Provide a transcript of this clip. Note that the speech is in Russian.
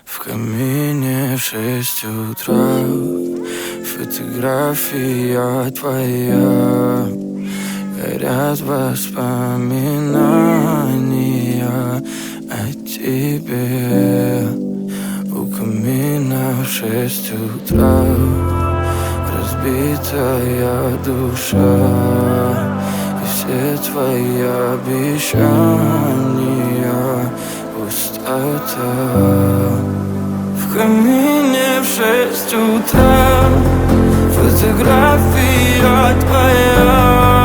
В камине в 6 утра фотография твоя. Горят воспоминания о тебе. У камина в 6 утра разбитая душа, и все твои обещания пустота. В камине в 6 утра фотография твоя.